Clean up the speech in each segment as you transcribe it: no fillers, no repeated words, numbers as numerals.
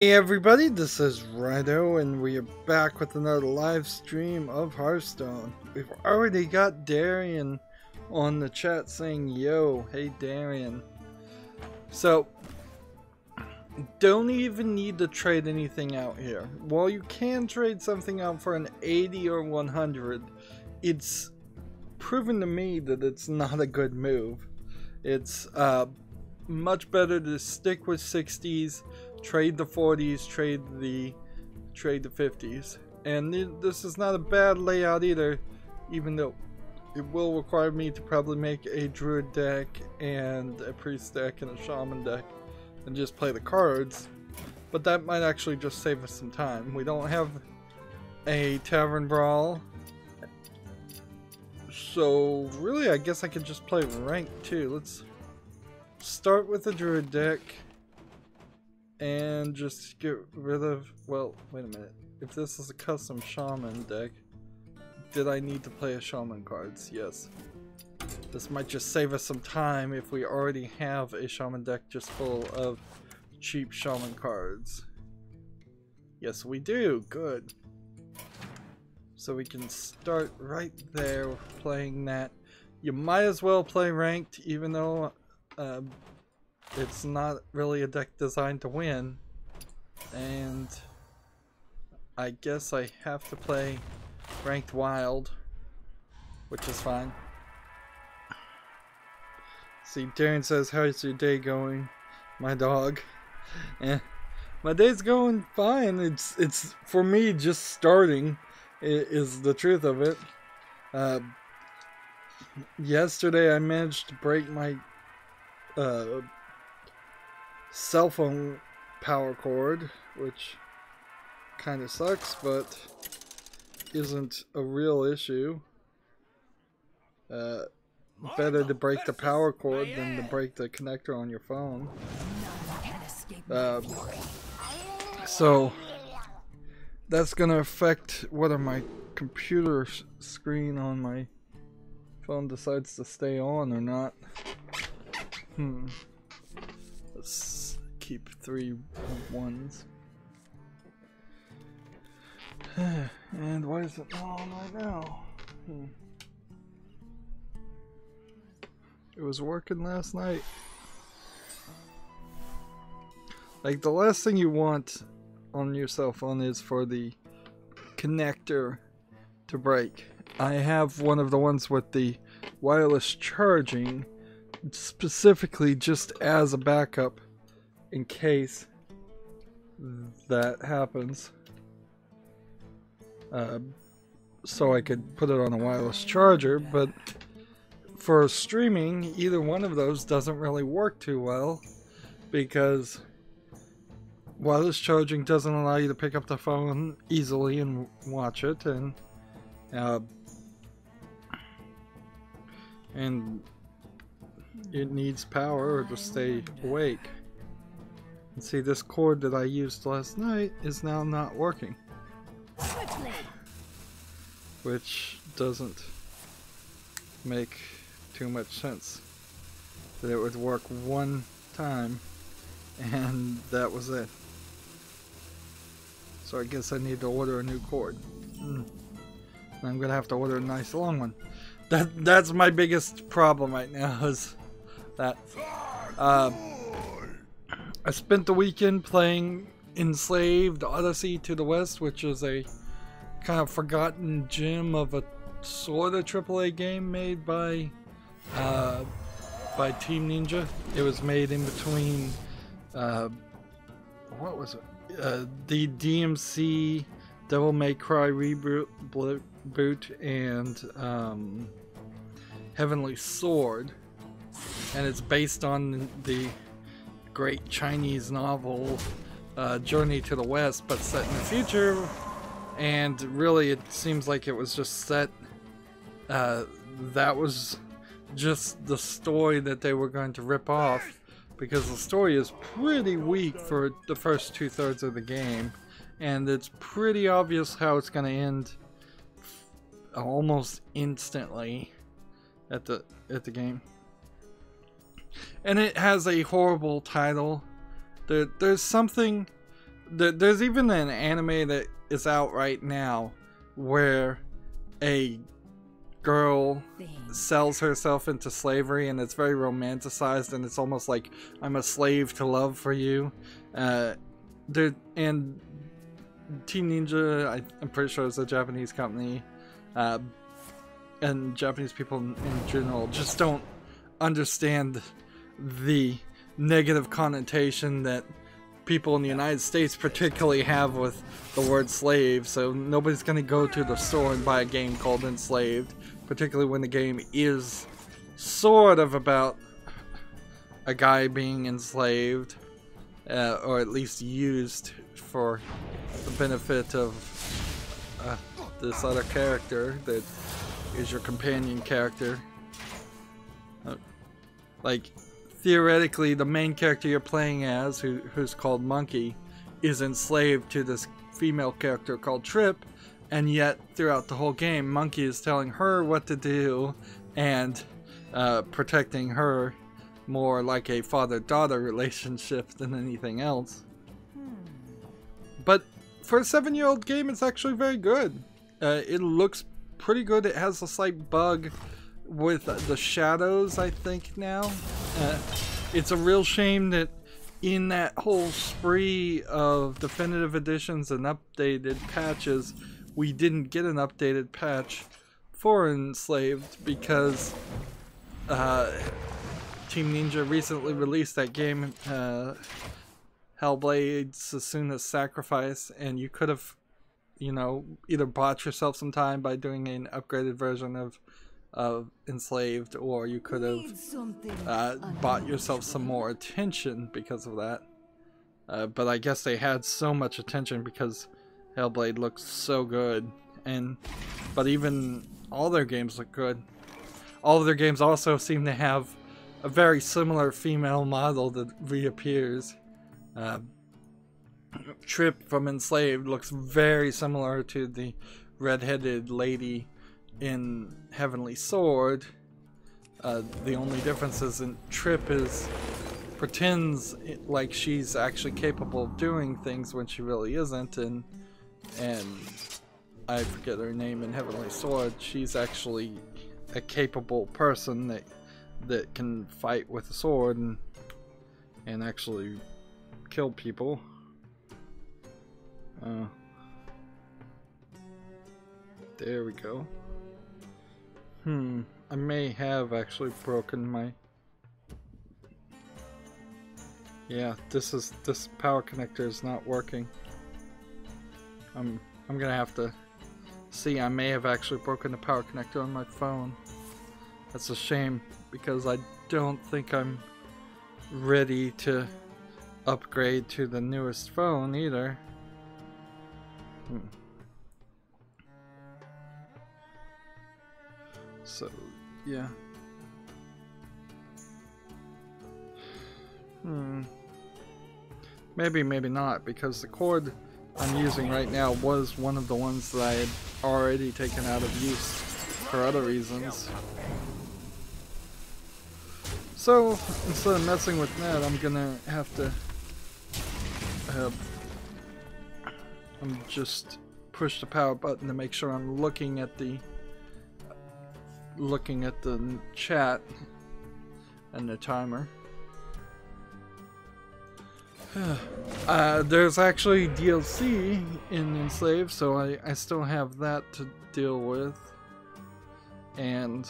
Hey everybody, this is Rydo and we are back with another live stream of Hearthstone. We've already got Darian on the chat saying yo, hey Darian. So, don't even need to trade anything out here. While you can trade something out for an 80 or 100, it's proven to me that it's not a good move. It's much better to stick with 60s, trade the 40s, trade the 50s. And this is not a bad layout either, even though it will require me to probably make a druid deck and a priest deck and a shaman deck and just play the cards. But that might actually just save us some time. We don't have a tavern brawl, so really I guess I could just play ranked too. Let's start with the druid deck and just get rid of, well, wait a minute. If this is a custom shaman deck, did I need to play a shaman cards? Yes. This might just save us some time if we already have a shaman deck just full of cheap shaman cards. Yes, we do. Good. So we can start right there playing that. You might as well play ranked, even though it's not really a deck designed to win, and I guess I have to play ranked wild, which is fine. See, Darren says, how's your day going, my dog? My day's going fine. It's for me just starting is the truth of it. Yesterday I managed to break my cell phone power cord, which kind of sucks, but isn't a real issue. Better to break the power cord than to break the connector on your phone. So that's gonna affect whether my computer screen on my phone decides to stay on or not. Let's keep 3 1s. And why is it not on right now? It was working last night. Like, the last thing you want on your cell phone is for the connector to break. I have one of the ones with the wireless charging, specifically just as a backup in case that happens, so I could put it on a wireless charger. But for streaming, either one of those doesn't really work too well, because wireless charging doesn't allow you to pick up the phone easily and watch it, and it needs power to stay awake. And see, this cord that I used last night is now not working, which doesn't make too much sense. That it would work one time and that was it. So I guess I need to order a new cord. I'm gonna have to order a nice long one. That's my biggest problem right now, is that I spent the weekend playing Enslaved Odyssey to the West, which is a kind of forgotten gem of a sort of AAA game made by Team Ninja. It was made in between what was it? The DMC Devil May Cry reboot and Heavenly Sword, and it's based on the great Chinese novel Journey to the West, but set in the future. And really, it seems like it was just set, that was just the story that they were going to rip off, because the story is pretty weak for the first 2/3 of the game, and it's pretty obvious how it's going to end almost instantly at the game. And it has a horrible title. There's something There's even an anime that is out right now where a girl sells herself into slavery, and it's very romanticized, and it's almost like I'm a slave to love for you. And Team Ninja, I'm pretty sure it's a Japanese company, and Japanese people in general just don't understand the negative connotation that people in the United States particularly have with the word slave. So nobody's going to go to the store and buy a game called Enslaved, particularly when the game is sort of about a guy being enslaved, or at least used for the benefit of this other character that is your companion character. Like, theoretically, the main character you're playing as, who's called Monkey, is enslaved to this female character called Trip, and yet throughout the whole game, Monkey is telling her what to do and protecting her more like a father-daughter relationship than anything else. But for a 7-year-old game, it's actually very good. It looks pretty good. It has a slight bug with the shadows, I think, now. It's a real shame that in that whole spree of definitive editions and updated patches, we didn't get an updated patch for Enslaved, because Team Ninja recently released that game, Hellblade's Susuna's Sacrifice, and you could have, you know, either bought yourself some time by doing an upgraded version of Enslaved, or you could have bought yourself some more attention because of that. But I guess they had so much attention because Hellblade looks so good, but even all their games look good. All of their games also seem to have a very similar female model that reappears. Trip from Enslaved looks very similar to the red-headed lady in Heavenly Sword. The only difference is in Trip pretends like she's actually capable of doing things when she really isn't, and I forget her name in Heavenly Sword. She's actually a capable person that can fight with a sword and actually kill people. There we go. I may have actually broken my... Yeah, this power connector is not working. I'm gonna have to see. I may have actually broken the power connector on my phone. That's a shame, because I don't think I'm ready to upgrade to the newest phone either. So, yeah. Maybe, maybe not, because the cord I'm using right now was one of the ones that I had already taken out of use for other reasons. So, instead of messing with that, I'm gonna have to just push the power button to make sure I'm looking at the chat and the timer. There's actually DLC in Enslaved, so I still have that to deal with, and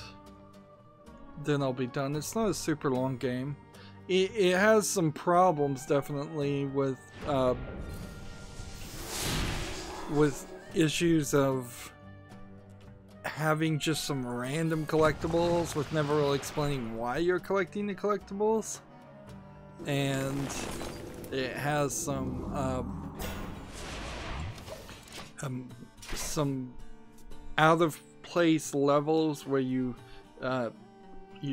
then I'll be done. It's not a super long game. It has some problems, definitely, with issues of having just some random collectibles with never really explaining why you're collecting the collectibles, and it has some out of place levels where you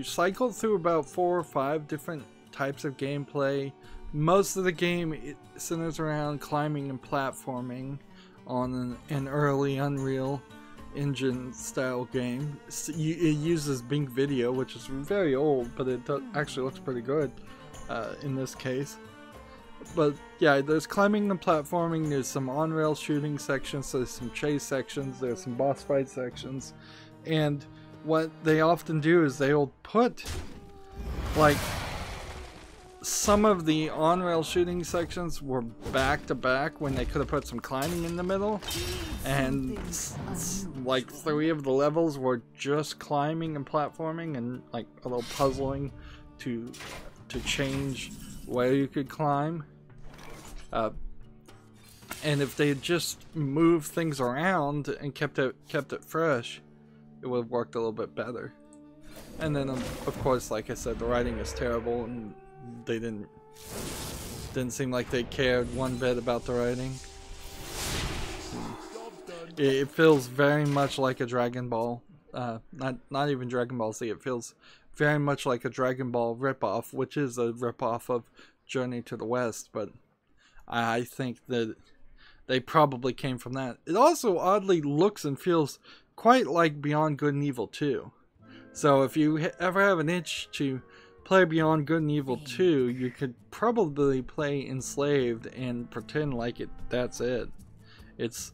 cycle through about 4 or 5 different types of gameplay. Most of the game centers around climbing and platforming on an early Unreal Engine style game. It uses Bing Video, which is very old, but it actually looks pretty good in this case. But yeah, there's climbing and platforming, there's some on-rail shooting sections, there's some chase sections, there's some boss fight sections, and what they often do is they'll put like some of the on-rail shooting sections were back to back when they could have put some climbing in the middle, and like 3 of the levels were just climbing and platforming and like a little puzzling to change where you could climb. And if they had just moved things around and kept it fresh, it would have worked a little bit better. And then of course, like I said, the writing is terrible, and they didn't seem like they cared one bit about the writing. It feels very much like a Dragon Ball, not even Dragon Ball Z. It feels very much like a Dragon Ball ripoff, which is a ripoff of Journey to the West, but I think that they probably came from that. It also oddly looks and feels quite like Beyond Good and Evil 2. So if you ever have an itch to play Beyond Good and Evil 2, you could probably play Enslaved and pretend like that's it. It's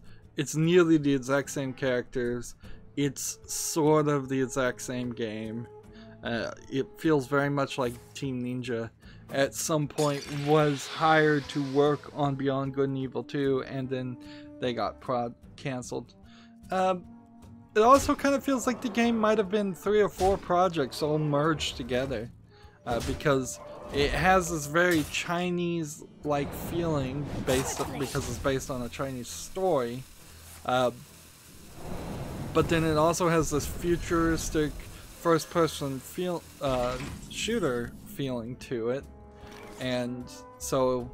nearly the exact same characters. It's sort of the exact same game. It feels very much like Team Ninja at some point was hired to work on Beyond Good and Evil 2, and then they got cancelled. It also kind of feels like the game might have been 3 or 4 projects all merged together, because it has this very Chinese-like feeling because it's based on a Chinese story, but then it also has this futuristic first-person shooter feeling to it, and so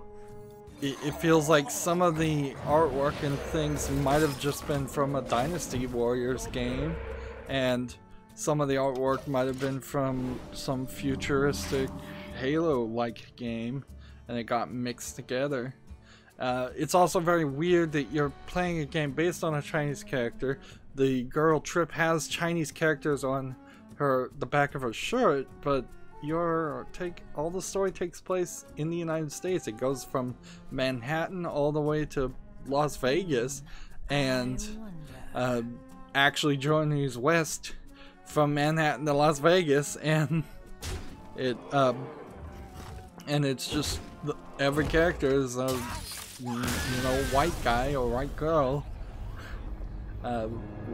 it feels like some of the artwork and things might have just been from a Dynasty Warriors game, and some of the artwork might have been from some futuristic Halo-like game, and it got mixed together. It's also very weird that you're playing a game based on a Chinese character. The girl Trip has Chinese characters on the back of her shirt, but all the story takes place in the United States. It goes from Manhattan all the way to Las Vegas, and actually Journey's west from Manhattan to Las Vegas, and it's just every character is a white guy or white girl,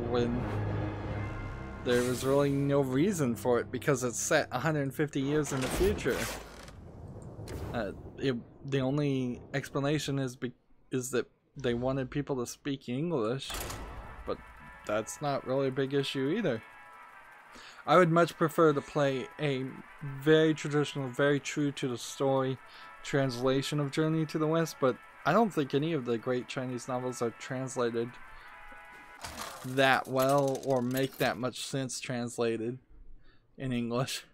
when there was really no reason for it because it's set 150 years in the future. The only explanation is that they wanted people to speak English, but that's not really a big issue either. I would much prefer to play a very traditional, very true to the story translation of Journey to the West, but I don't think any of the great Chinese novels are translated that well or make that much sense translated in English.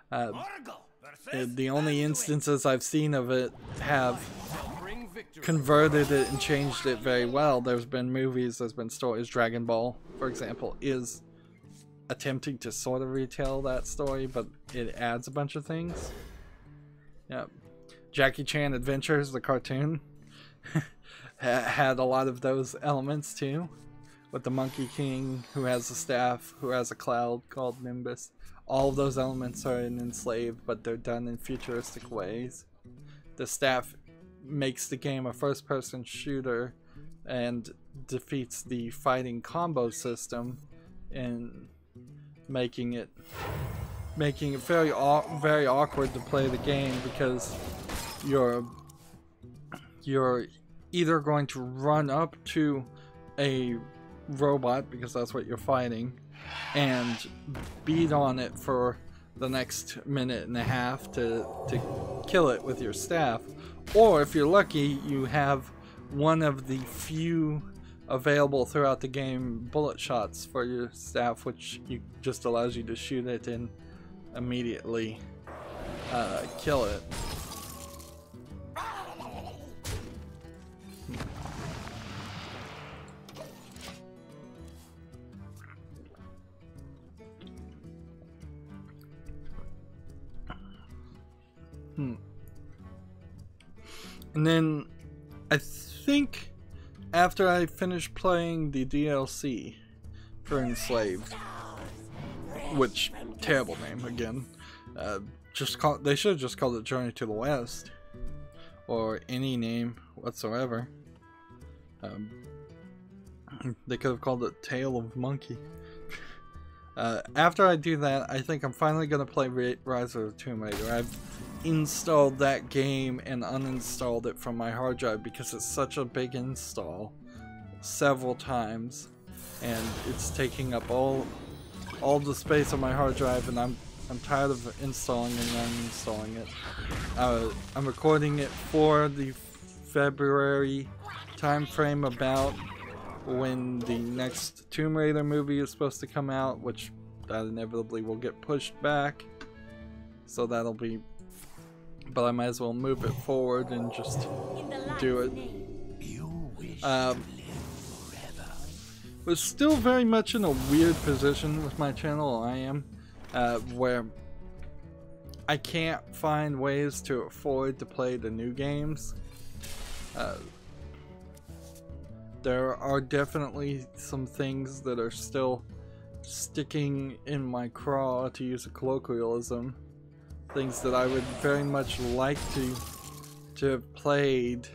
The only instances I've seen of it have converted it and changed it very well. There's been movies, there's been stories. Dragon Ball, for example, is attempting to sort of retell that story, but it adds a bunch of things. Yeah, Jackie Chan Adventures, the cartoon, had a lot of those elements too, with the Monkey King who has a staff, who has a cloud called Nimbus. All of those elements are in Enslaved, but they're done in futuristic ways. The staff makes the game a first-person shooter and defeats the fighting combo system, and making it very awkward to play the game because you're either going to run up to a robot, because that's what you're fighting, and beat on it for the next minute and a half to kill it with your staff, or if you're lucky, you have one of the few available throughout the game bullet shots for your staff, which just allows you to shoot it and immediately kill it. And then I think after I finish playing the DLC for Enslaved, which terrible name again, they should have just called it Journey to the West, or any name whatsoever. They could have called it Tale of Monkey. After I do that, I think I'm finally gonna play Rise of the Tomb Raider. I've installed that game and uninstalled it from my hard drive because it's such a big install several times, and it's taking up all the space on my hard drive, and I'm tired of installing and uninstalling it. I'm recording it for the February time frame about when the next Tomb Raider movie is supposed to come out, which that inevitably will get pushed back, so that'll be, but I might as well move it forward and just do it. We're still very much in a weird position with my channel. I am where I can't find ways to afford to play the new games. There are definitely some things that are still sticking in my craw, to use a colloquialism. Things that I would very much like to have played,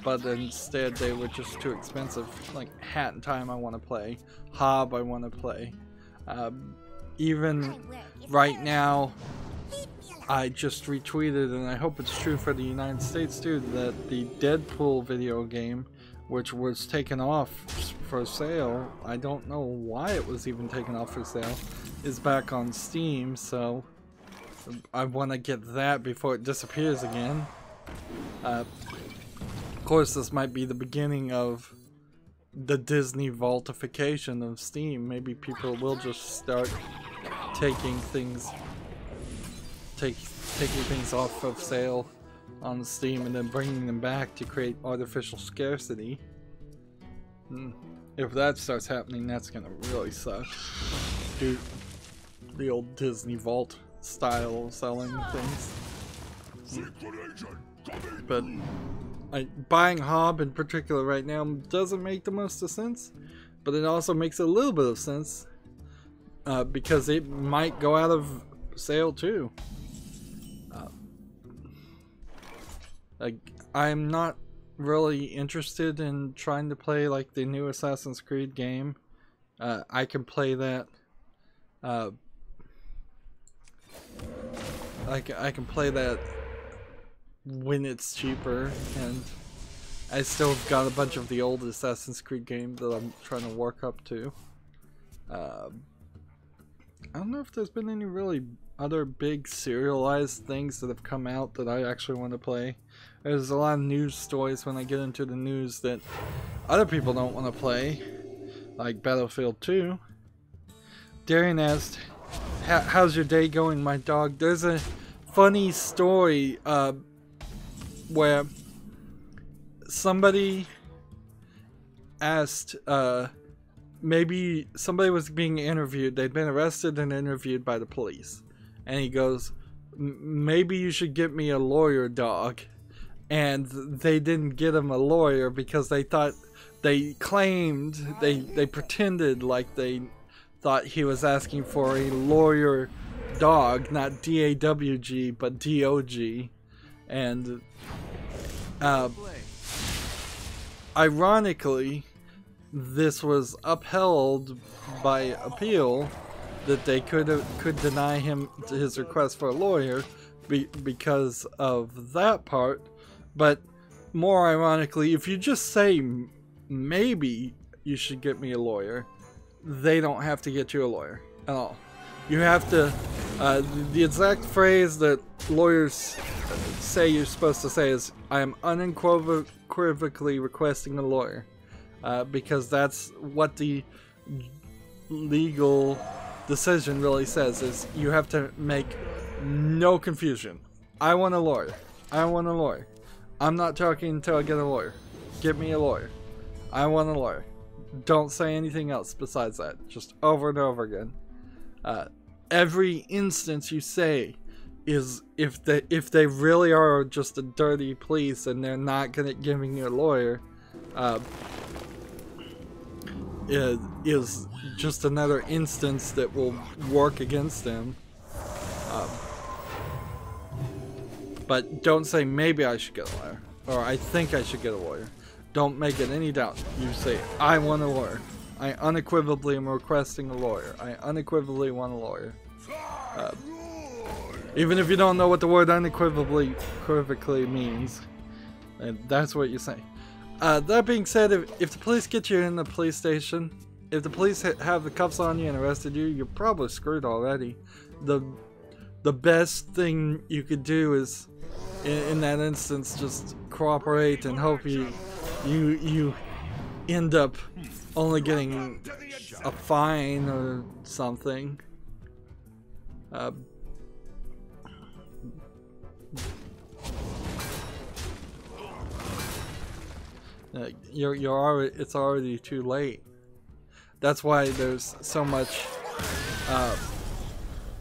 but instead they were just too expensive. Like Hat in Time I want to play, Hob I want to play. Even right now, I just retweeted, and I hope it's true for the United States too, that the Deadpool video game, which was taken off for sale, I don't know why it was even taken off for sale, is back on Steam, so I want to get that before it disappears again. Of course, this might be the beginning of the Disney vaultification of Steam. Maybe people will just start taking things off of sale on Steam and then bringing them back to create artificial scarcity. If that starts happening, that's gonna really suck. Dude, the old Disney Vault style of selling things. But buying Hob in particular right now doesn't make the most of sense, but it also makes a little bit of sense because it might go out of sale too. I'm not really interested in trying to play like the new Assassin's Creed game. I can play that. I can play that when it's cheaper, and I still have got a bunch of the old Assassin's Creed games that I'm trying to work up to. I don't know if there's been any really other big serialized things that have come out that I actually want to play. There's a lot of news stories when I get into the news that other people don't want to play, like Battlefield 2. Darian asked, how's your day going, my dog? There's a funny story where somebody asked, maybe somebody was being interviewed, they'd been arrested and interviewed by the police, and he goes, maybe you should get me a lawyer, dog. And they didn't get him a lawyer because they thought, they claimed, they pretended like they thought he was asking for a lawyer dog, not D-A-W-G, but D-O-G. And ironically, this was upheld by appeal, that they could deny him his request for a lawyer because of that part. But more ironically, if you just say maybe you should get me a lawyer, they don't have to get you a lawyer at all. You have to, the exact phrase that lawyers say you're supposed to say is, I am unequivocally requesting a lawyer. Because that's what the legal decision really says, is you have to make no confusion. I want a lawyer. I want a lawyer. I'm not talking until I get a lawyer. Get me a lawyer. I want a lawyer. Don't say anything else besides that. Just over and over again. Every instance you say is if they really are just a dirty police and they're not gonna giving you a lawyer, is just another instance that will work against them. But don't say maybe I should get a lawyer or I think I should get a lawyer. Don't make it any doubt. You say I want a lawyer. I unequivocally am requesting a lawyer. I unequivocally want a lawyer. Even if you don't know what the word unequivocally means, and that's what you say. That being said, if the police get you in the police station, if the police have the cuffs on you and arrested you, you're probably screwed already. The best thing you could do is, in that instance, just cooperate and hope you end up only getting a fine or something. It's already too late. That's why there's so much.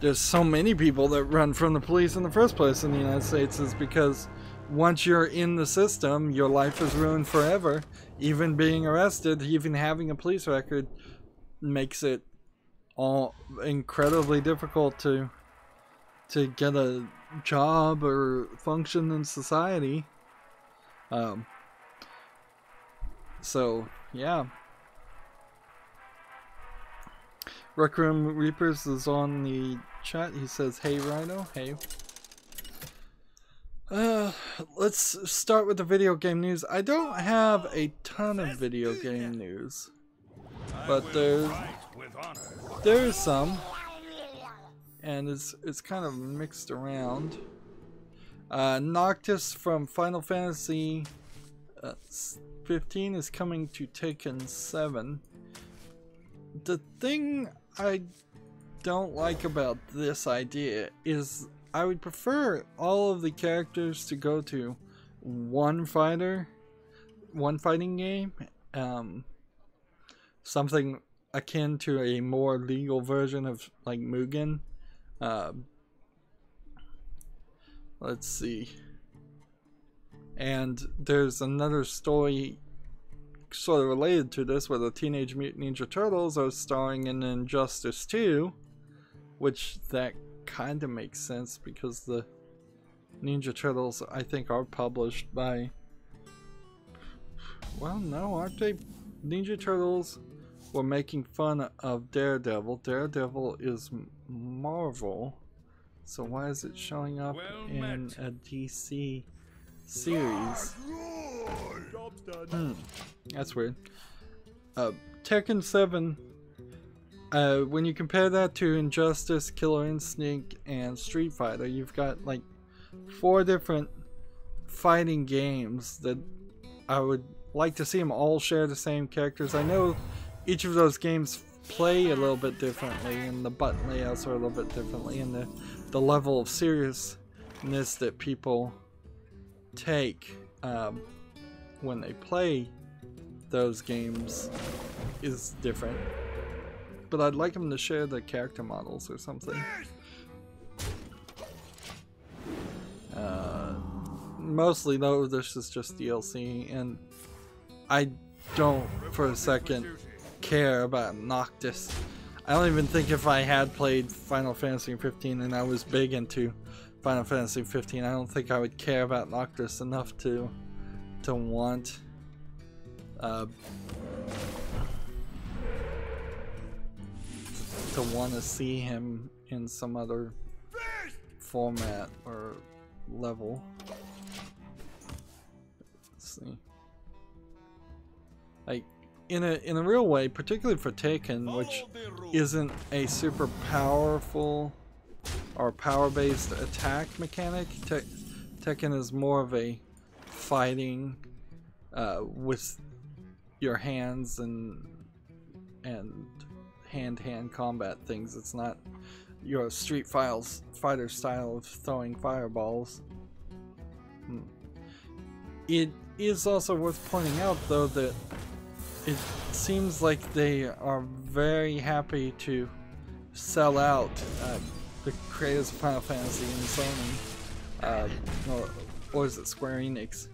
There's so many people that run from the police in the first place in the United States, is because once you're in the system, your life is ruined forever. Even being arrested, even having a police record, makes it all incredibly difficult to get a job or function in society. So yeah. Rec Room Reapers is on the chat. He says, "Hey Rydo, hey." Let's start with the video game news. I don't have a ton of video game news, but there's some, and it's kind of mixed around. Noctis from Final Fantasy 15 is coming to Tekken 7. The thing I don't like about this idea is I would prefer all of the characters to go to one fighting game, something akin to a more legal version of like Mugen. Let's see. And there's another story sort of related to this, where the Teenage Mutant Ninja Turtles are starring in Injustice 2, which that kind of makes sense because the Ninja Turtles, I think, are published by, well, no, aren't they? Ninja Turtles were making fun of Daredevil. Daredevil is Marvel, so why is it showing up in a DC series? That's weird. Tekken 7, when you compare that to Injustice, Killer Instinct, and Street Fighter, you've got like 4 different fighting games that I would like to see them all share the same characters. I know each of those games play a little bit differently, and the button layouts are a little bit differently, and the level of seriousness that people take when they play those games is different. But I'd like them to share the character models or something. Mostly though, this is just DLC, and I don't for a second care about Noctis. I don't even think if I had played Final Fantasy 15 and I was big into Final Fantasy 15, I don't think I would care about Noctis enough to want to see him in some other format or level. Let's see. Like in a real way, particularly for Tekken, which isn't a super powerful or power-based attack mechanic. Tekken is more of a fighting with your hands and hand-to-hand combat things. It's not your Street Fighter style of throwing fireballs. It is also worth pointing out, though, that it seems like they are very happy to sell out the creators of Final Fantasy and Sony, or is it Square Enix,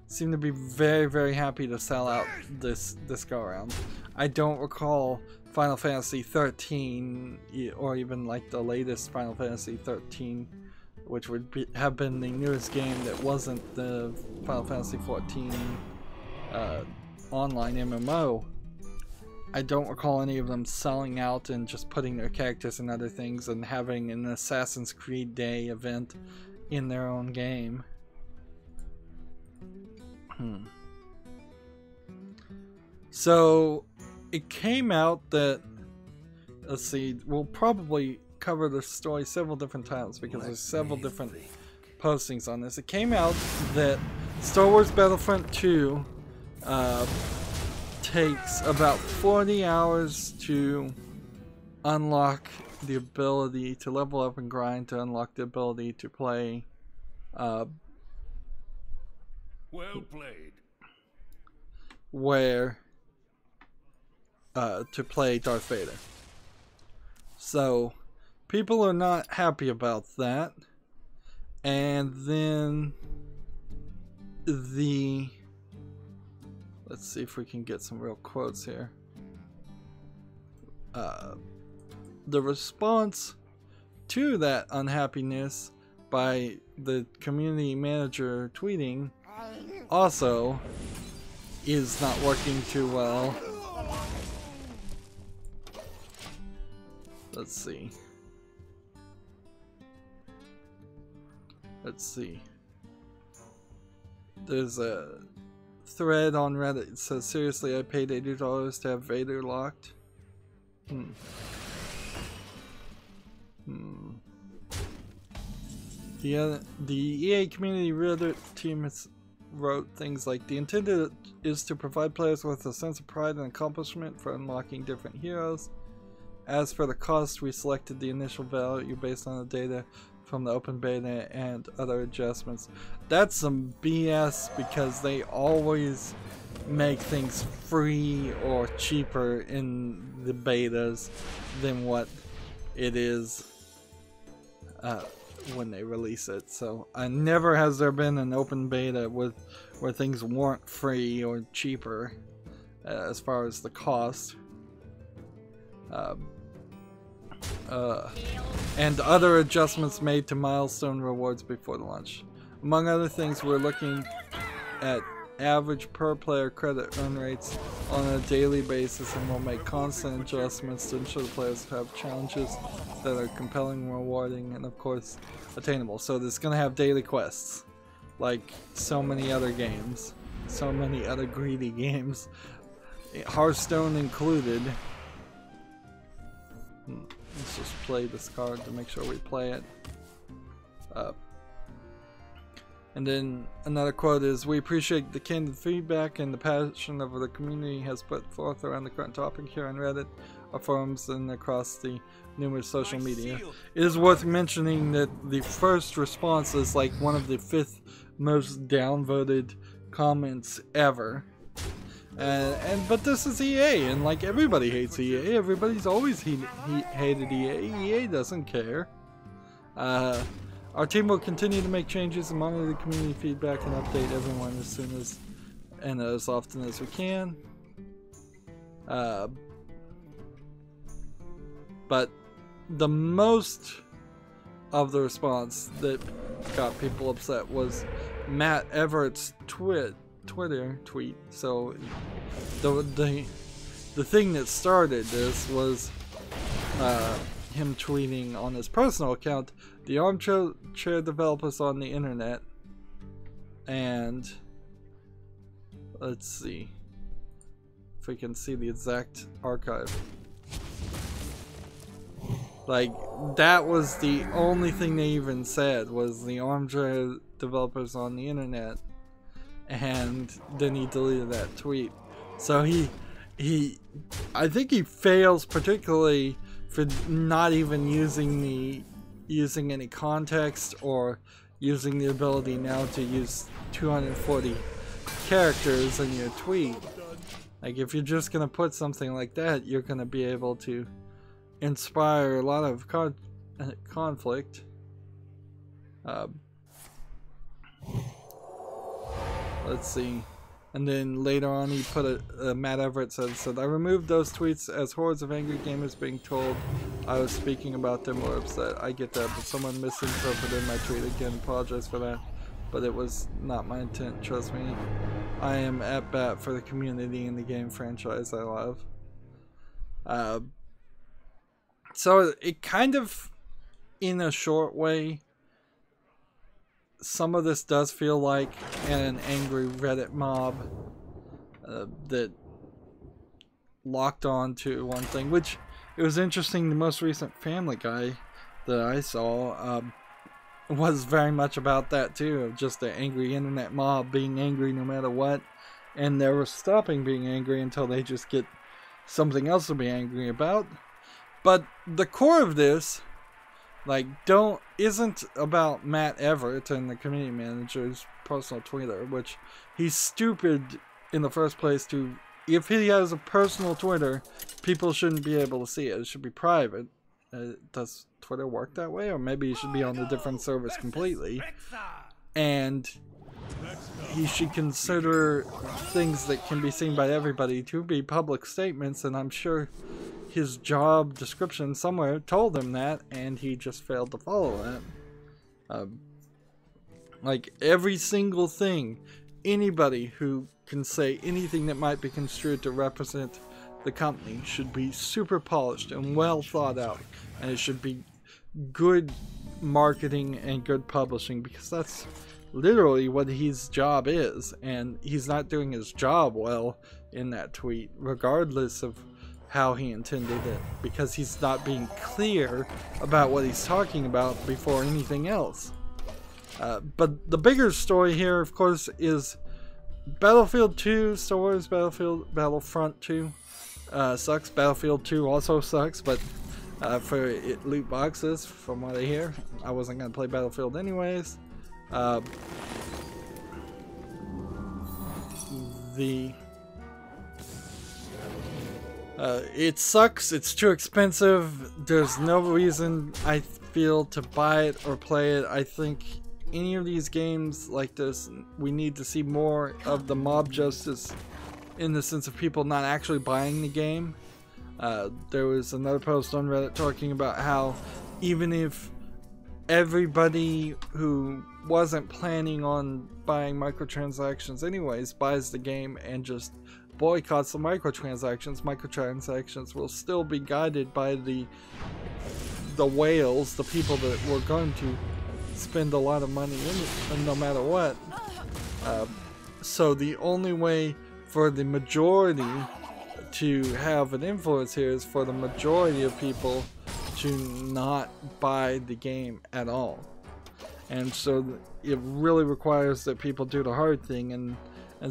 seem to be very, very happy to sell out this go around. I don't recall Final Fantasy 13 or even like the latest Final Fantasy 13, which would have been the newest game that wasn't the Final Fantasy 14 online MMO. I don't recall any of them selling out and just putting their characters in other things and having an Assassin's Creed Day event in their own game. So it came out that, let's see, we'll probably cover the story several different times because there's several different postings on this. It came out that Star Wars Battlefront 2 takes about 40 hours to unlock the ability to level up and grind to unlock the ability to play well played. To play Darth Vader. So people are not happy about that. And then let's see if we can get some real quotes here. The response to that unhappiness by the community manager tweeting also is not working too well. Let's see. There's a thread on Reddit that says, seriously, I paid $80 to have Vader locked. The EA community Reddit team wrote things like, the intent is to provide players with a sense of pride and accomplishment for unlocking different heroes. As for the cost, we selected the initial value based on the data from the open beta and other adjustments. That's some BS because they always make things free or cheaper in the betas than what it is when they release it. So never has there been an open beta where things weren't free or cheaper as far as the cost. And other adjustments made to milestone rewards before the launch. Among other things, we're looking at average per player credit earn rates on a daily basis, and we'll make constant adjustments to ensure the players have challenges that are compelling, rewarding, and of course attainable. So there's gonna have daily quests, like so many other games, so many other greedy games, Hearthstone included. Let's just play this card to make sure we play it. And then another quote is, we appreciate the candid feedback and the passion of the community has put forth around the current topic here on Reddit, our forums, and across the numerous social media. It is worth mentioning that the first response is like one of the 5th most downvoted comments ever. But this is EA, and like everybody hates EA. Everybody's always hated EA. EA doesn't care. Our team will continue to make changes and monitor the community feedback and update everyone as soon as and as often as we can. But the most of the response that got people upset was Matt Everett's Twitter tweet. So the thing that started this was him tweeting on his personal account, the armchair developers on the internet, and let's see if we can see the exact archive. Like, that was the only thing they even said, was the armchair developers on the internet, and then he deleted that tweet. So I think he fails particularly for not even using any context or using the ability now to use 240 characters in your tweet. Like, if you're just gonna put something like that, you're gonna be able to inspire a lot of conflict. Let's see. And then later on he put Matt Everett said, I removed those tweets as hordes of angry gamers being told I was speaking about them were upset. I get that, but someone misinterpreted my tweet. Again, apologize for that. But it was not my intent, trust me. I am at bat for the community and the game franchise I love. So it kind of, in a short way, some of this does feel like an angry Reddit mob that locked on to one thing, which it was interesting. The most recent Family Guy that I saw was very much about that too, of just the angry internet mob being angry no matter what, and never stopping being angry until they just get something else to be angry about. But the core of this, like, isn't about Matt Everett and the community manager's personal Twitter, which he's stupid in the first place to, if he has a personal Twitter, people shouldn't be able to see it. It should be private. Does Twitter work that way? Or maybe he should be on a different service completely. And he should consider things that can be seen by everybody to be public statements, and I'm sure his job description somewhere told him that, and he just failed to follow that. Like, every single thing, anybody who can say anything that might be construed to represent the company should be super polished and well thought out, and it should be good marketing and good publishing, because that's literally what his job is, and he's not doing his job well in that tweet, regardless of how he intended it, because he's not being clear about what he's talking about before anything else. But the bigger story here, of course, is Battlefield 2 stores. Battlefront 2 sucks. Battlefield 2 also sucks, but for loot boxes, from what I hear, I wasn't going to play Battlefield anyways. It sucks, it's too expensive, there's no reason I feel to buy it or play it. I think any of these games like this, we need to see more of the mob justice, in the sense of people not actually buying the game. There was another post on Reddit talking about how even if everybody who wasn't planning on buying microtransactions anyways buys the game and just boycotts the microtransactions will still be guided by the whales, the people that were going to spend a lot of money in it, no matter what. So the only way for the majority to have an influence here is for the majority of people to not buy the game at all. And so it really requires that people do the hard thing and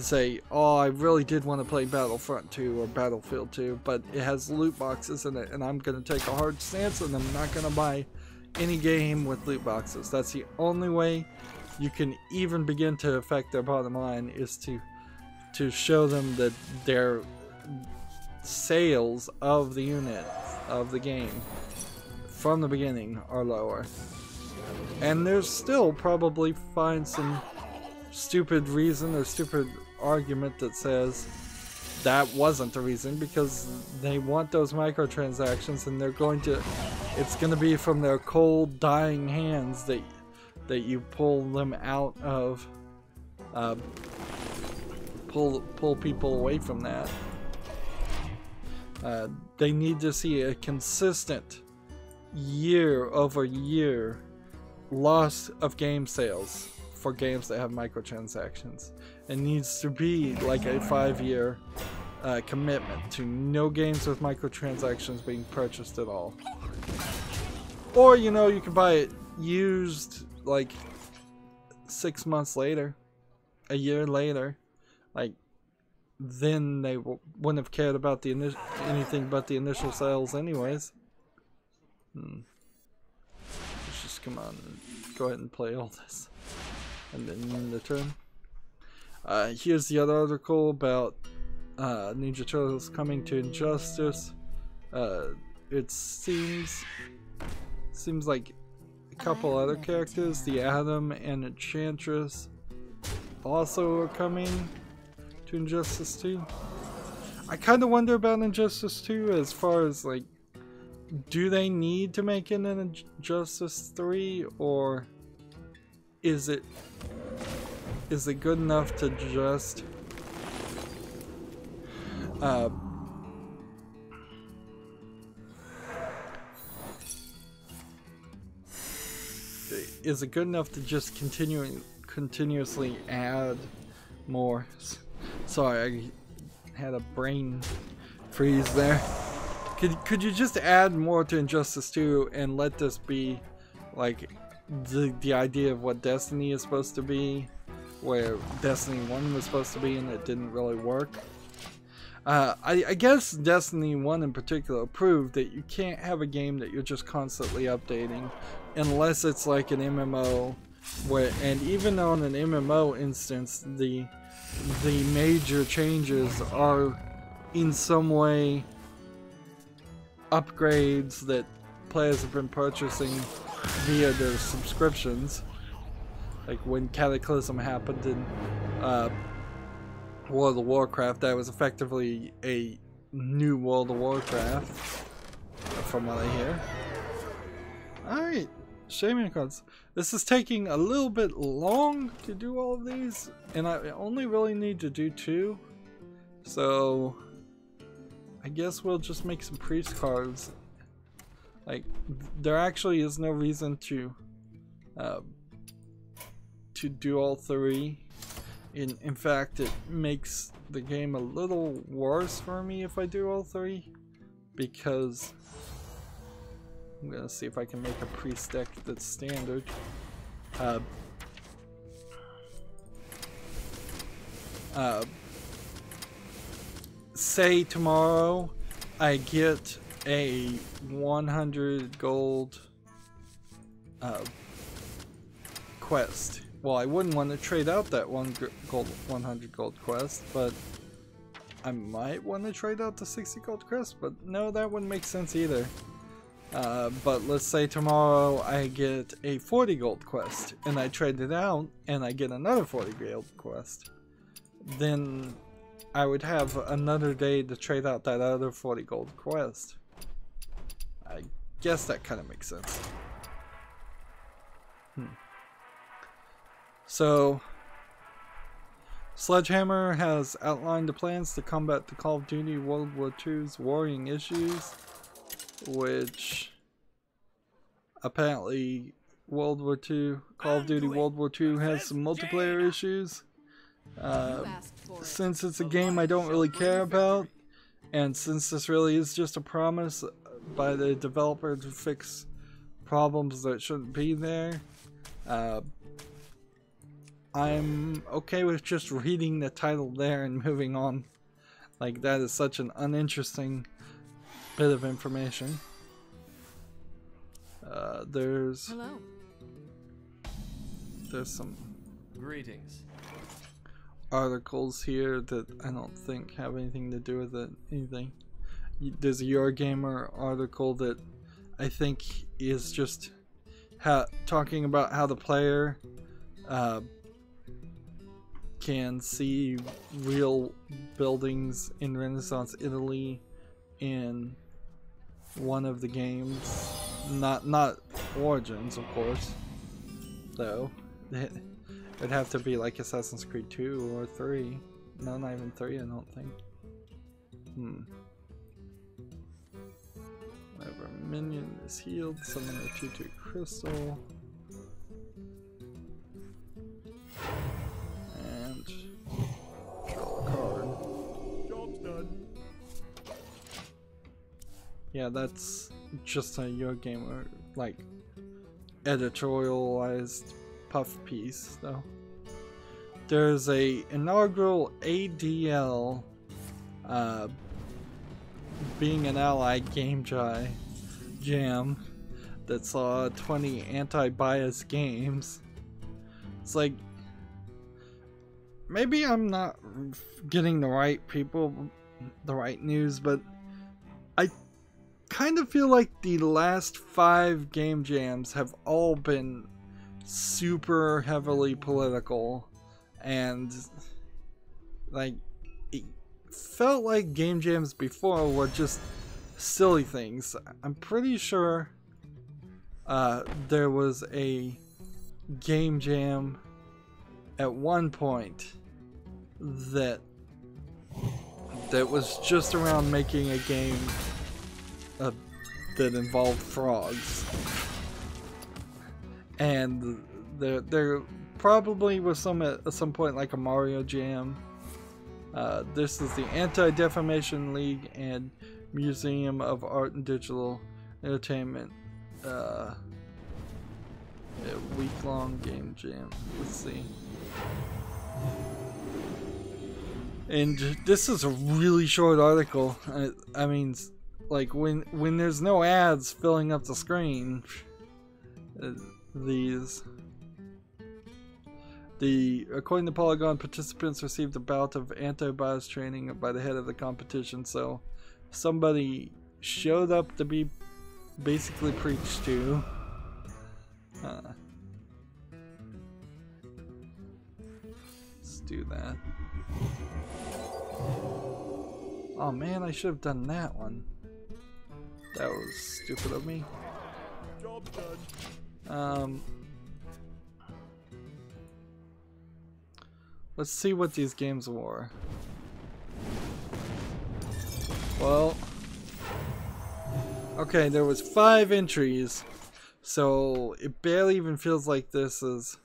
say, oh, I really did want to play Battlefront 2 or Battlefield 2, but it has loot boxes in it, and I'm going to take a hard stance and I'm not going to buy any game with loot boxes. That's the only way you can even begin to affect their bottom line, is to show them that their sales of the unit of the game from the beginning are lower. And there's still probably find some stupid reason or stupid argument that says that wasn't the reason, because they want those microtransactions and they're going to, it's going to be from their cold dying hands that you pull them out of, pull people away from that. They need to see a consistent year-over-year loss of game sales for games that have microtransactions. It needs to be like a 5-year commitment to no games with microtransactions being purchased at all. Or, you know, you can buy it used like 6 months later, a year later. Like, then they wouldn't have cared about the anything but the initial sales anyways. Let's just come on and go ahead and play all this, and then end the turn. Here's the other article about Ninja Turtles coming to Injustice. It seems Seems like a couple other characters, the Atom and Enchantress, also are coming to Injustice 2. I kind of wonder about Injustice 2 as far as like, do they need to make it an Injustice 3, or is it good enough to just is it good enough to just continuously add more? Sorry, I had a brain freeze there. Could you just add more to Injustice 2 and let this be like the idea of what Destiny is supposed to be, where Destiny 1 was supposed to be and it didn't really work? I guess Destiny 1 in particular proved that you can't have a game that you're just constantly updating unless it's like an MMO, where, and even on an MMO instance, the major changes are in some way upgrades that players have been purchasing via their subscriptions. Like when Cataclysm happened in World of Warcraft, that was effectively a new World of Warcraft, from what I hear. Alright, Shaman cards. This is taking a little bit long to do all of these, and I only really need to do 2. So I guess we'll just make some priest cards. Like, there actually is no reason to do all 3. In fact, it makes the game a little worse for me if I do all 3, because I'm gonna see if I can make a priest deck that's standard. Say tomorrow I get a 100 gold quest. Well, I wouldn't want to trade out that 100 gold quest, but I might want to trade out the 60 gold quest, but no, that wouldn't make sense either. But let's say tomorrow I get a 40 gold quest, and I trade it out, and I get another 40 gold quest. Then I would have another day to trade out that other 40 gold quest. I guess that kind of makes sense. So, Sledgehammer has outlined the plans to combat the Call of Duty World War II's worrying issues, which apparently Call of Duty World War II has some multiplayer issues. Since it's a game I don't really care about, and since this really is just a promise by the developer to fix problems that shouldn't be there, I'm okay with just reading the title there and moving on. Like, that is such an uninteresting bit of information. There's some greetings articles here that I don't think have anything to do with it. There's a Eurogamer article that I think is just talking about how the player can see real buildings in Renaissance Italy in one of the games. Not Origins, of course, though. It'd have to be like Assassin's Creed 2 or 3. No, not even 3, I don't think. Whenever a minion is healed, summon a 2/2 crystal. And draw a card. Job's done. Yeah, that's just a Eurogamer, like, editorialized puff piece, though. There's a inaugural ADL Being an Ally game jam that saw 20 anti-bias games. It's like, maybe I'm not getting the right people, the right news, but kind of feel like the last 5 game jams have all been super heavily political, and like it felt like game jams before were just silly things. I'm pretty sure there was a game jam at one point that was just around making a game that involved frogs, and there probably was some at some point like a Mario jam. This is the Anti-Defamation League and Museum of Art and Digital Entertainment a week-long game jam. Let's see. And this is a really short article. I mean, like when there's no ads filling up the screen, according to Polygon, participants received a bout of anti-bias training by the head of the competition. So somebody showed up to be basically preached to. Let's do that. Oh man, I should have done that one. That was stupid of me. Job done. Let's see what these games were. Well, okay, there was 5 entries, so it barely even feels like this is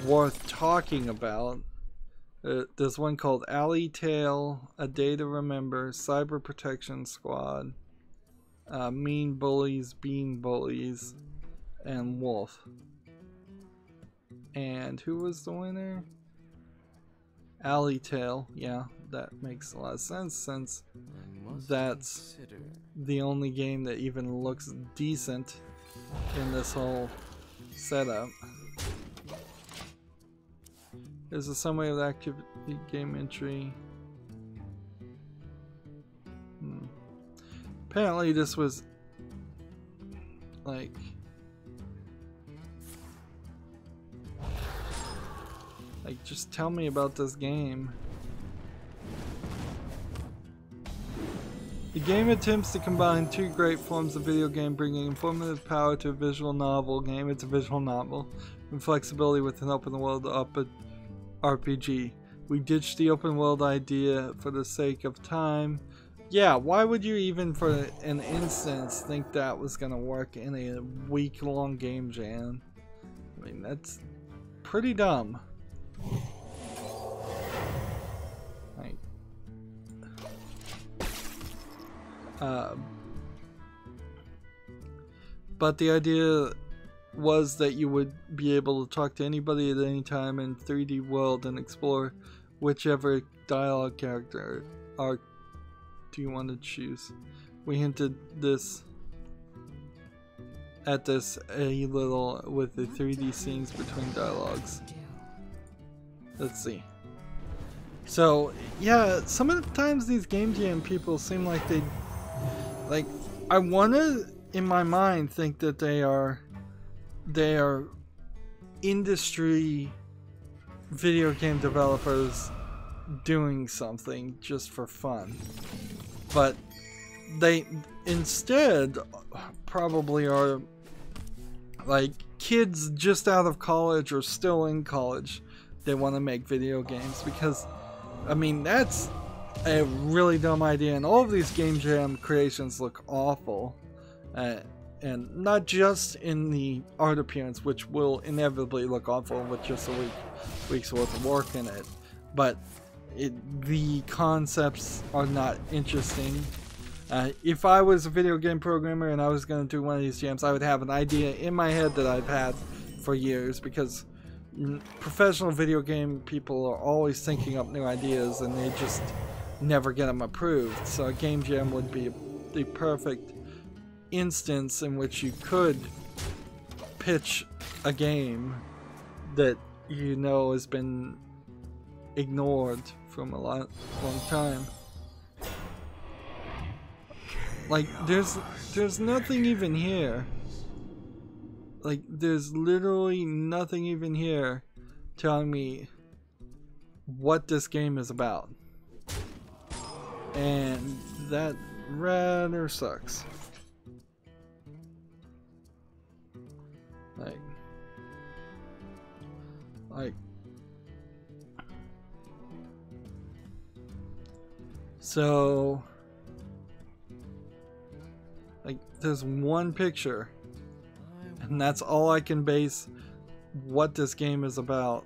worth talking about. There's one called Alley Tale, A Day to Remember, Cyber Protection Squad, Mean Bullies, Bean Bullies, and Wolf. And who was the winner? Alley Tale. Yeah, that makes a lot of sense since that's the only game that even looks decent in this whole setup. There's a summary of the activity game entry. Apparently this was like just tell me about this game. The game attempts to combine 2 great forms of video game, bringing informative power to a visual novel game. It's a visual novel, and flexibility with an open world RPG. We ditched the open world idea for the sake of time. Yeah, why would you even for an instance think that was gonna work in a week-long game jam? I mean, that's pretty dumb. Like, but the idea was that you would be able to talk to anybody at any time in 3D world and explore whichever dialogue character arc do you want to choose. We hinted at this a little with the 3D scenes between dialogues. Let's see. So yeah, some of the times these game jam people seem like I wanna in my mind think that they are industry video game developers doing something just for fun, but they instead probably are like kids just out of college or still in college. They want to make video games because, I mean, that's a really dumb idea, and all of these game jam creations look awful. And not just in the art appearance, which will inevitably look awful with just a week's worth of work in it, but the concepts are not interesting. If I was a video game programmer and I was going to do one of these jams, I would have an idea in my head that I've had for years, because professional video game people are always thinking up new ideas and they just never get them approved. So a game jam would be the perfect instance in which you could pitch a game that you know has been ignored from a long time. Like, there's nothing even here. Like, there's literally nothing even here telling me what this game is about. And that rather sucks. Like, so, like, there's one picture, and that's all I can base what this game is about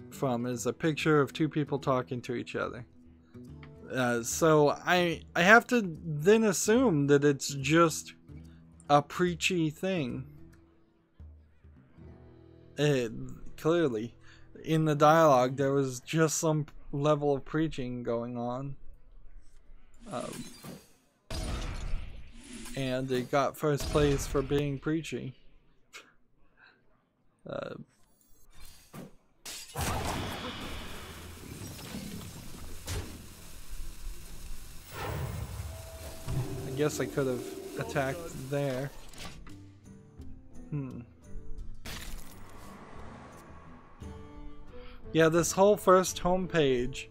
from, is a picture of two people talking to each other. So I have to then assume that it's just a preachy thing. Clearly, in the dialogue, there was just some level of preaching going on. And it got first place for being preachy. I guess I could have attacked there. Yeah, this whole first homepage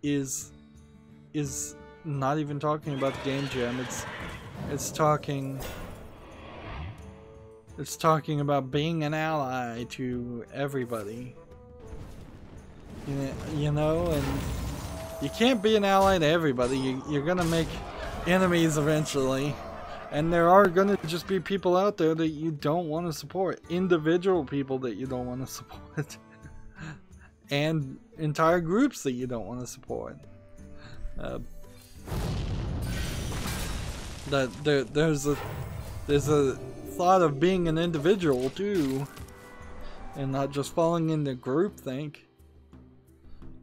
is not even talking about the game jam. It's talking about being an ally to everybody. You know, and you can't be an ally to everybody. You're gonna make enemies eventually, and there are gonna just be people out there that you don't want to support, individual people that you don't want to support. And entire groups that you don't want to support. There's a thought of being an individual too, and not just falling into groupthink.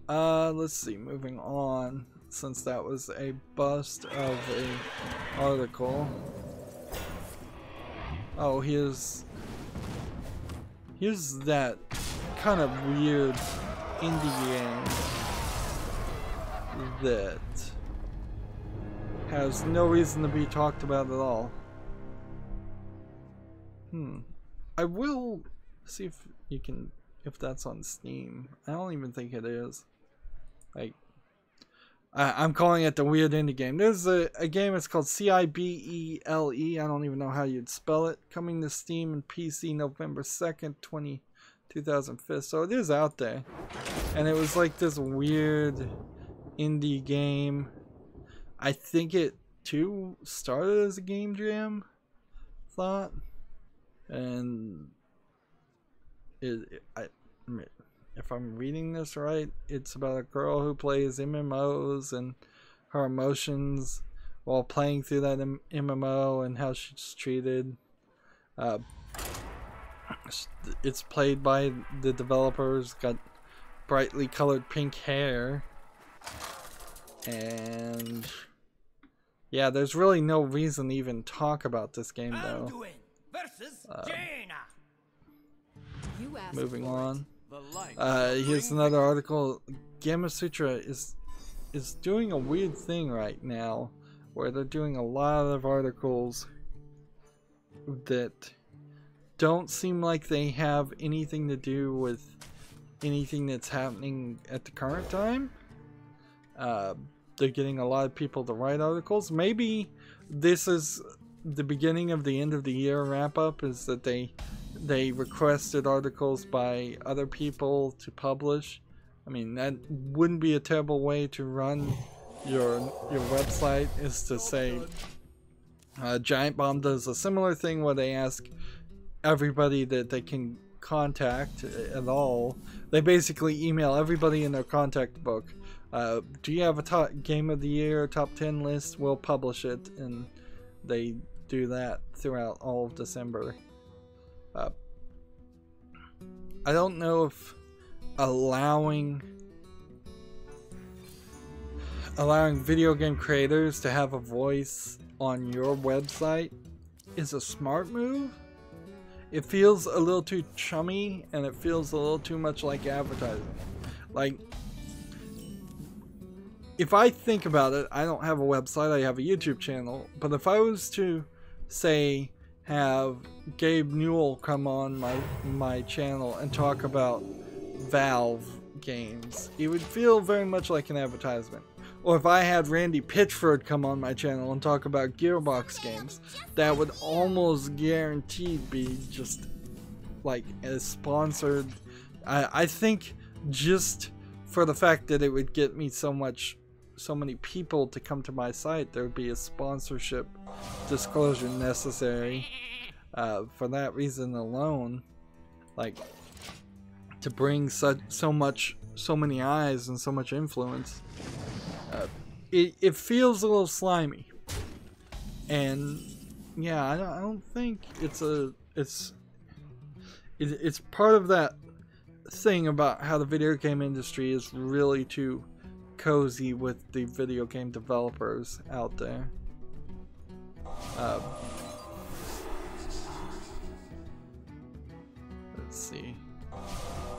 Let's see. Moving on, since that was a bust of a article. Oh, here's that kind of weird indie game that has no reason to be talked about at all. I will see if that's on Steam. I don't even think it is. Like, I'm calling it the weird indie game. There's a game, it's called Cibele. I don't even know how you'd spell it. Coming to Steam and PC November 2nd, 2005. So it is out there. And it was like this weird indie game. I think it too started as a game jam thought. And if I'm reading this right, it's about a girl who plays MMOs and her emotions while playing through that MMO and how she's treated. It's played by the developers, got brightly colored pink hair, and yeah, there's really no reason to even talk about this game though. Moving on. Here's another article. Gamma Sutra is doing a weird thing right now, where they're doing a lot of articles that don't seem like they have anything to do with anything that's happening at the current time. They're getting a lot of people to write articles. Maybe this is the beginning of the end of the year wrap up, is that they requested articles by other people to publish. I mean, that wouldn't be a terrible way to run your website, is to say Giant Bomb does a similar thing where they ask everybody that they can contact at all. They basically email everybody in their contact book. Do you have a top game of the year, top 10 list? We'll publish it, and they do that throughout all of December. I don't know if allowing video game creators to have a voice on your website is a smart move. It feels a little too chummy, and it feels a little too much like advertising. Like, if I think about it, I don't have a website, I have a YouTube channel, but if I was to say have Gabe Newell come on my channel and talk about Valve games, it would feel very much like an advertisement. Or if I had Randy Pitchford come on my channel and talk about Gearbox games, that would almost guaranteed be just like a sponsored. I think just for the fact that it would get me so many people to come to my site, there would be a sponsorship disclosure necessary for that reason alone, like to bring so many eyes and so much influence. It feels a little slimy, and yeah, I don't think it's part of that thing about how the video game industry is really too cozy with the video game developers out there. Let's see.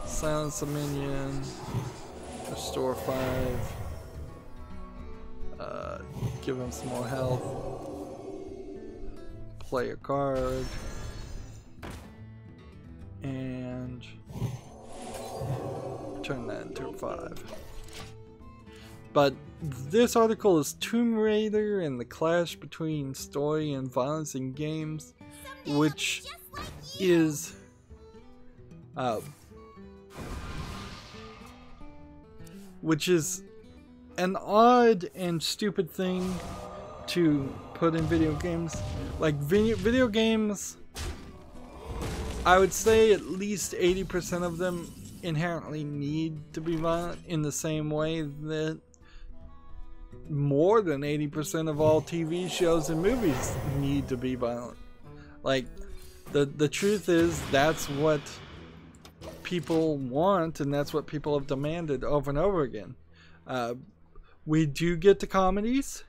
Silence a minion. Restore 5. Give him some more health. Play a card. And turn that into a 5. But this article is Tomb Raider and the clash between story and violence in games, which is an odd and stupid thing to put in video games. Like video games, I would say at least 80% of them inherently need to be violent, in the same way that more than 80% of all TV shows and movies need to be violent. Like, the truth is, that's what people want, and that's what people have demanded over and over again. We do get to comedies,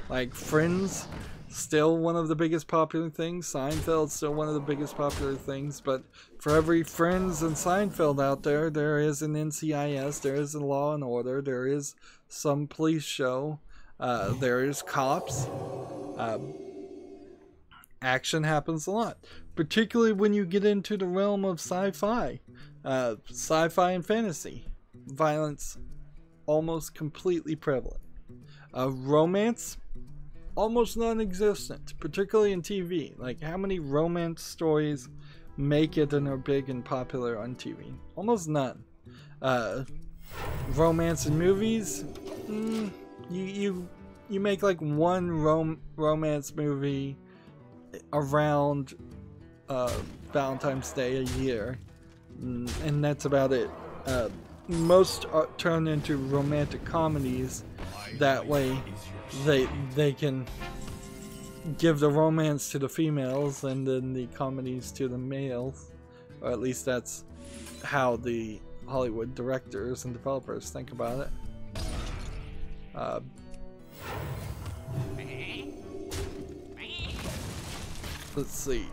like Friends, still one of the biggest popular things. Seinfeld, still one of the biggest popular things. But for every Friends and Seinfeld out there, there is an NCIS, there is a Law and Order, there is some police show, there is Cops. Action happens a lot, particularly when you get into the realm of sci-fi and fantasy. Violence almost completely prevalent. Romance, almost non-existent, particularly in TV. Like, how many romance stories make it and are big and popular on TV? Almost none. Romance in movies, you make like one romance movie around Valentine's Day a year, and that's about it. Most turn into romantic comedies. That way they can give the romance to the females and then the comedies to the males, or at least that's how the Hollywood directors and developers think about it. Let's see.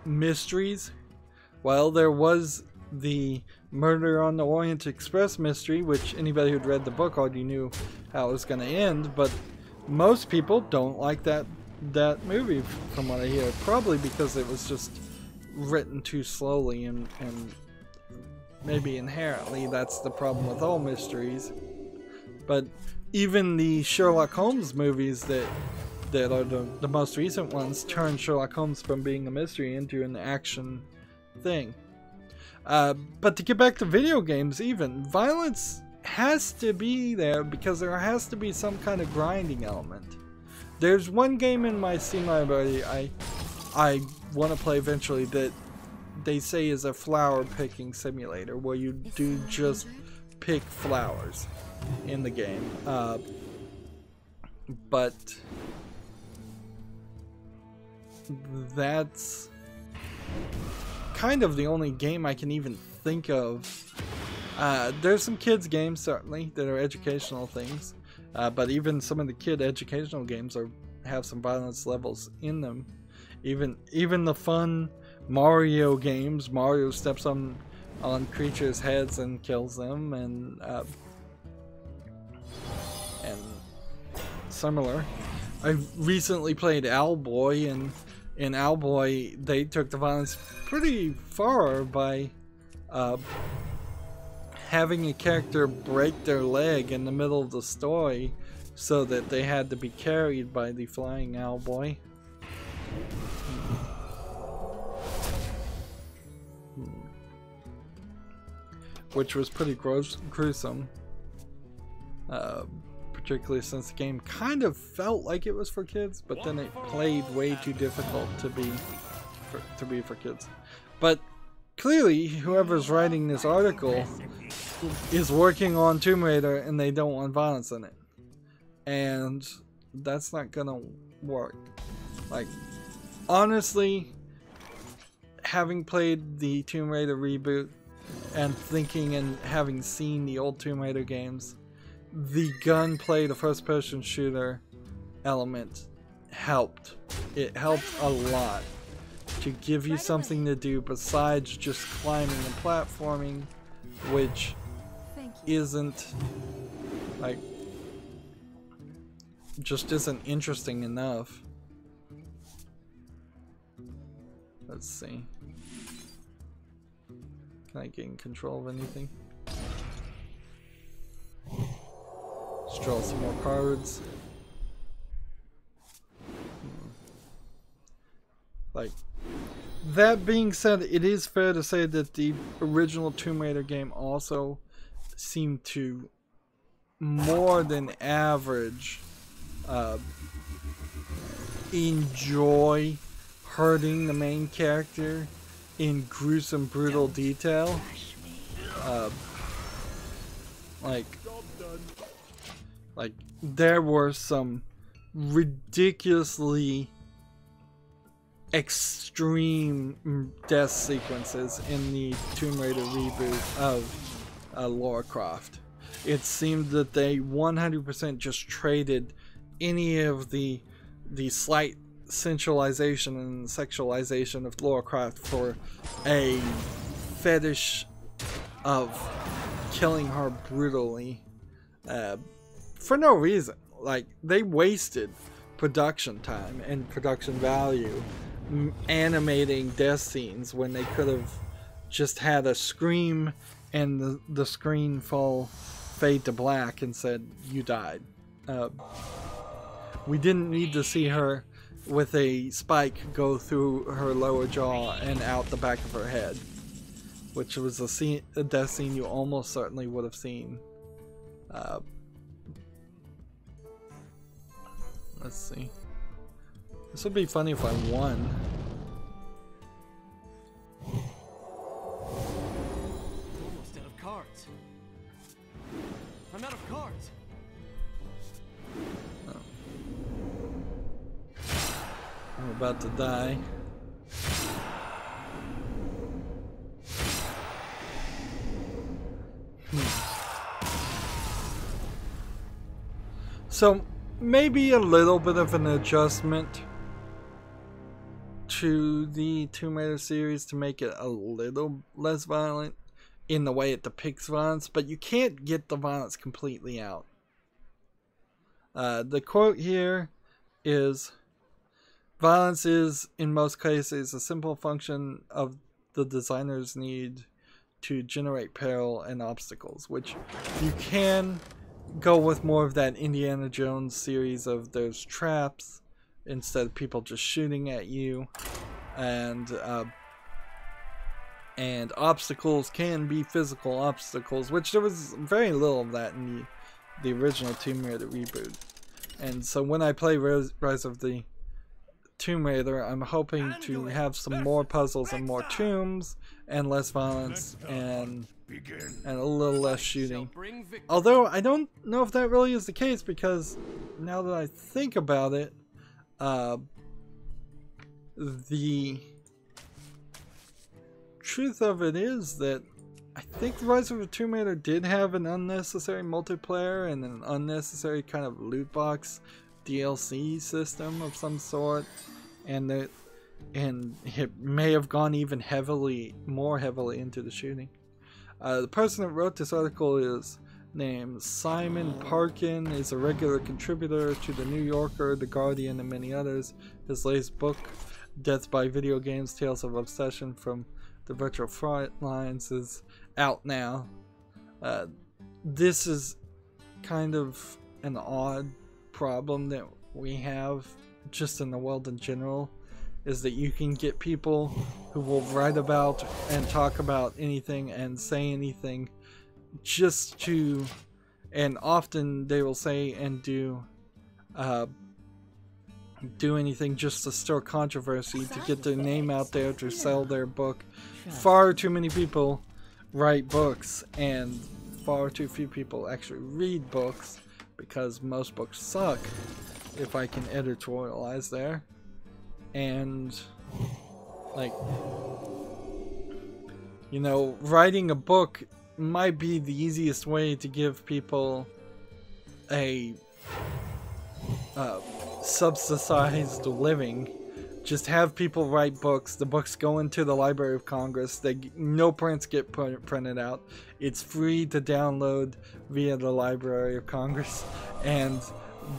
Mysteries. Well, there was the Murder on the Orient Express mystery, which anybody who'd read the book already knew how it was going to end, but most people don't like that movie, from what I hear. Probably because it was just written too slowly, and maybe inherently that's the problem with all mysteries. But even the Sherlock Holmes movies that are the most recent ones turn Sherlock Holmes from being a mystery into an action thing. But to get back to video games, even violence has to be there because there has to be some kind of grinding element. There's one game in my Steam library I want to play eventually that they say is a flower picking simulator, where you do just pick flowers in the game. But that's kind of the only game I can even think of. There's some kids games certainly that are educational things, but even some of the kid educational games have some violence levels in them. Even the fun Mario games, Mario steps on similar. I recently played Owlboy, and in Owlboy they took the violence pretty far by having a character break their leg in the middle of the story so that they had to be carried by the flying Owlboy. Which was pretty gruesome. Particularly since the game kind of felt like it was for kids, but then it played way too difficult to be for kids. But clearly, whoever's writing this article is working on Tomb Raider, and they don't want violence in it, and that's not gonna work. Like, honestly, having played the Tomb Raider reboot and thinking and having seen the old Tomb Raider games, the gunplay, the first-person shooter element helped. It helped a lot to give you something to do besides just climbing and platforming, which isn't, like, just isn't interesting enough. Let's see. Can I gain control of anything? Let's draw some more cards. Like, that being said, it is fair to say that the original Tomb Raider game also seemed to more than average enjoy hurting the main character in gruesome, brutal detail. Like there were some ridiculously extreme death sequences in the Tomb Raider reboot of Lara Croft. It seemed that they 100% just traded any of the slight sensualization and sexualization of Lara Croft for a fetish of killing her brutally for no reason. Like, they wasted production time and production value animating death scenes when they could have just had a scream and the screen fade to black and said, "You died." We didn't need to see her with a spike go through her lower jaw and out the back of her head, which was a death scene you almost certainly would have seen. Let's see. This would be funny if I won. Almost out of cards. I'm out of cards. Oh. I'm about to die. So maybe a little bit of an adjustment to the Tomb Raider series to make it a little less violent in the way it depicts violence, but you can't get the violence completely out. The quote here is, "Violence is, in most cases, a simple function of the designer's need to generate peril and obstacles," which you can go with more of that Indiana Jones series of those traps instead of people just shooting at you, and obstacles can be physical obstacles, which there was very little of that in the original Tomb Raider reboot. And so when I play Rise of the Tomb Raider, I'm hoping to have some more puzzles and more tombs and less violence and a little less shooting. Although I don't know if that really is the case, because now that I think about it, the truth of it is that I think the Rise of the Tomb Raider did have an unnecessary multiplayer and an unnecessary kind of loot box DLC system of some sort, and it may have gone even more heavily into the shooting. The person that wrote this article is named Simon Parkin is a regular contributor to The New Yorker, The Guardian, and many others. His latest book, Death by Video Games, Tales of Obsession from the Virtual Front Lines, is out now. This is kind of an odd problem that we have just in the world in general, is that you can get people who will write about and talk about anything and say anything just to, and often they will say and do anything just to stir controversy, to get their name out there, to sell their book. Far too many people write books and far too few people actually read books, because most books suck, if I can editorialize there. And like, you know, writing a book might be the easiest way to give people a subsidized living. Just have people write books. The books go into the Library of Congress. No prints get printed out. It's free to download via the Library of Congress. And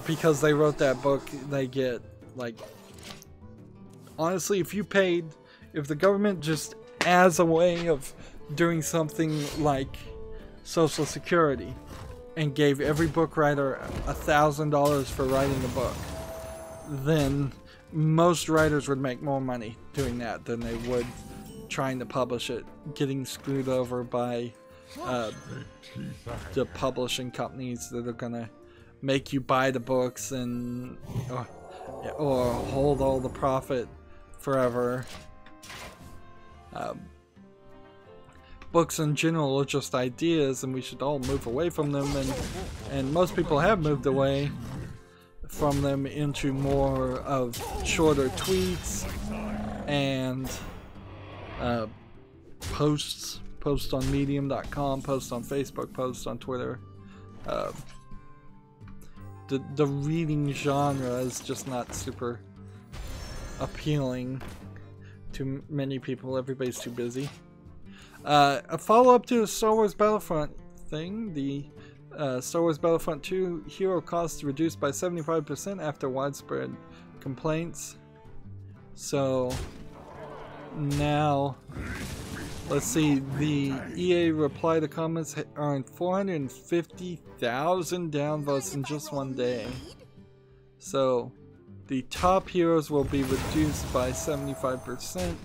because they wrote that book, they get, like, honestly, if the government just as a way of doing something like Social Security and gave every book writer $1,000 for writing a book, then most writers would make more money doing that than they would trying to publish it, getting screwed over by the publishing companies that are gonna make you buy the books and or hold all the profit forever. Books in general are just ideas, and we should all move away from them, and most people have moved away from them into more of shorter tweets and post on medium.com, post on Facebook, post on Twitter. The reading genre is just not super appealing to many people. Everybody's too busy. A follow-up to the Star Wars Battlefront thing, the Star Wars Battlefront 2 hero costs reduced by 75% after widespread complaints. So now, let's see, the EA reply to comments earned 450,000 downvotes in just one day. So the top heroes will be reduced by 75%,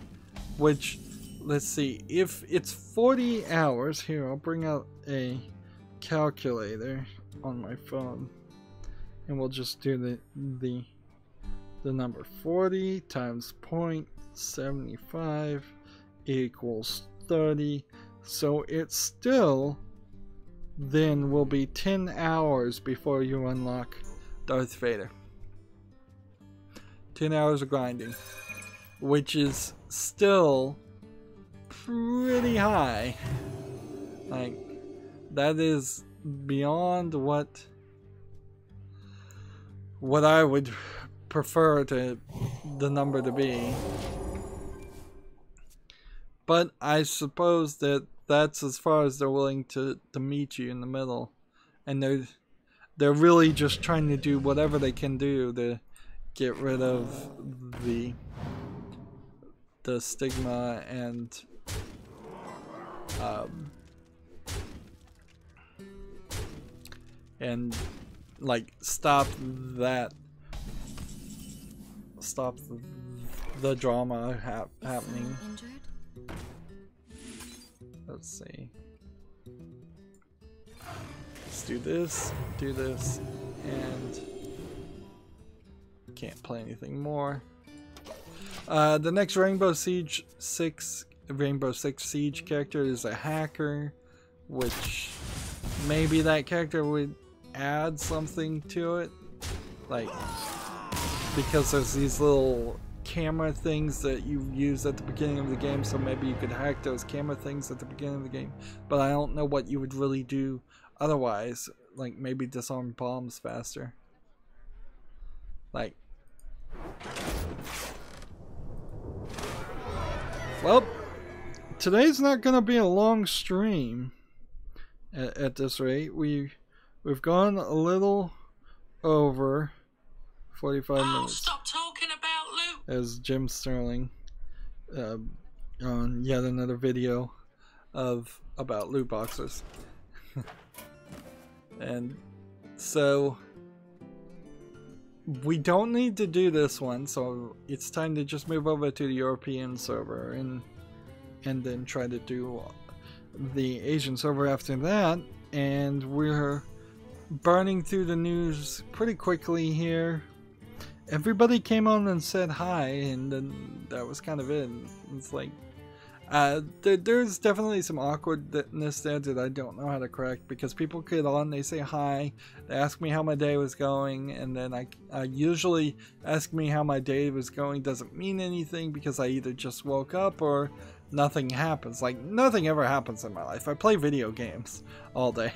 which, let's see, if it's 40 hours, here, I'll bring out a calculator on my phone, and we'll just do the number. 40 times 0.75 equals 30, so it still then will be 10 hours before you unlock Darth Vader. 10 hours of grinding, which is still pretty high. Like, that is beyond what I would prefer the number to be. But I suppose that's as far as they're willing to meet you in the middle, and they're really just trying to do whatever they can do to get rid of the stigma and like stop the drama happening. Let's see. Let's do this, and can't play anything more. The next Rainbow Six Siege character is a hacker, which maybe that character would add something to it, like, because there's these little camera things that you use at the beginning of the game, so maybe you could hack those camera things at the beginning of the game, but I don't know what you would really do otherwise, like maybe disarm bombs faster. Like, well, today's not gonna be a long stream at this rate. We've gone a little over 45 minutes. Stop talking about loot. As Jim Sterling on yet another video about loot boxes. And so we don't need to do this one, so it's time to just move over to the European server and then try to do the Asian server after that. And we're burning through the news pretty quickly here. Everybody came on and said hi, and then that was kind of it. It's like there's definitely some awkwardness there that I don't know how to correct, because people get on, they say hi, they ask me how my day was going, and then I usually ask me how my day was going doesn't mean anything, because I either just woke up or nothing happens. Like, nothing ever happens in my life. I play video games all day.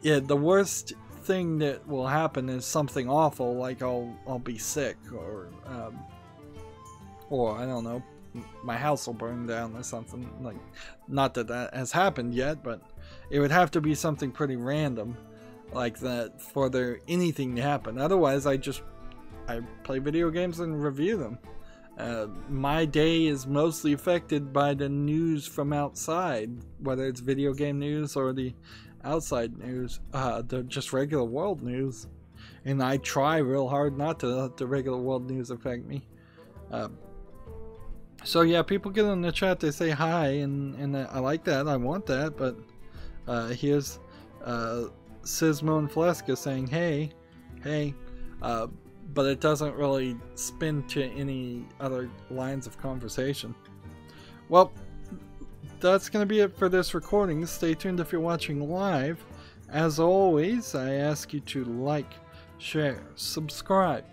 Yeah, the worst thing that will happen is something awful, like I'll be sick, or I don't know, my house will burn down or something. Like, not that that has happened yet, but it would have to be something pretty random like that for there anything to happen. Otherwise, I play video games and review them. My day is mostly affected by the news from outside, whether it's video game news or the outside news, the just regular world news, and I try real hard not to let the regular world news affect me. So yeah, people get in the chat, they say hi, and I like that, I want that, but here's Sismo and Fleska saying hey, but it doesn't really spin to any other lines of conversation. Well, that's going to be it for this recording. Stay tuned if you're watching live. As always, I ask you to like, share, subscribe,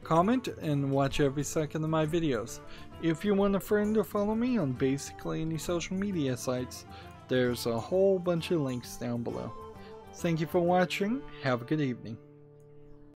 comment, and watch every second of my videos. If you want a friend or follow me on basically any social media sites, there's a whole bunch of links down below. Thank you for watching. Have a good evening.